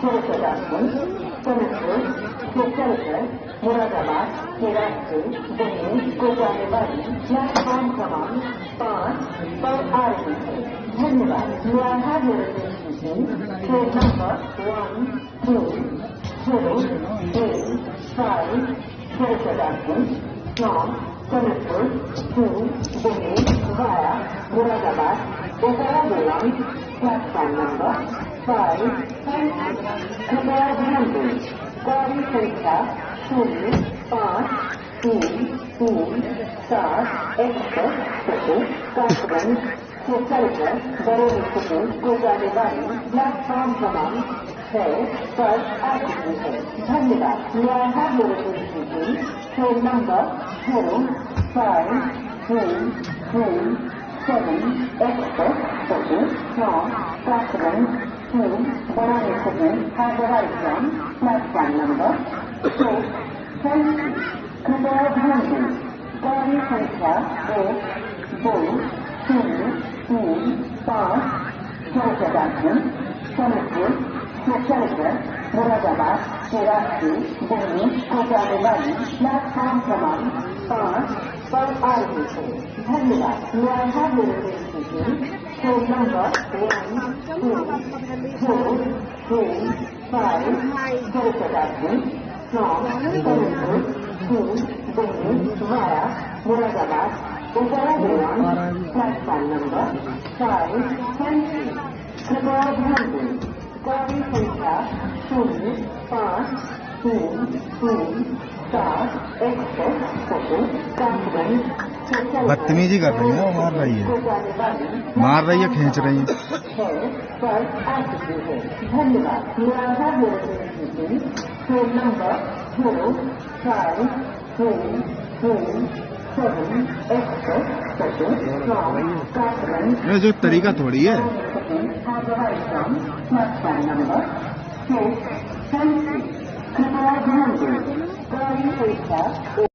सोनपुर से चलकर मुरादाबाद के रास्ते दिल्ली को जाने वाली प्लेटफॉर्म क्रमांक 5 पर आ रही है। धन्यवाद। Train number 12085 from Sonepur to Delhi via Moradabad is available platform number 5 and 6. कृपया ध्यान दें, गाड़ी संख्या 053337 एक्सप्रेस स्टेशन कासगंज से चलकर बरेली स्टेशन को जाने वाली प्लेटफॉर्म क्रमांक 6 पर आ चुकी है। धन्यवाद। Train number 053337 express station from Kasganj to Bareilly station has arrived from platform number 6. Thank you. कृपया ध्यान दें, गाड़ी संख्या 1235 सोनपुर से चलकर मुरादाबाद के रास्ते दिल्ली को जाने वाली प्लेटफॉर्म क्रमांक 5 पर आ रही है। धन्यवाद। Train number 1235 from Sonepur to Delhi via Moradabad is available platform number 5 and 6. कृपया ध्यान दें, गाड़ी संख्या 053337 एक्सप्रेस स्टेशन कासगंज से बदतमीजी कर रही है, मार रही है, खींच रही है। पर आ चुकी है। धन्यवाद। Train number 053337 express station from Kasganj ये जो तरीका थोड़ी है। प्लेटफॉर्म नंबर 6 कृपया ध्यान दें, गाड़ी संख्या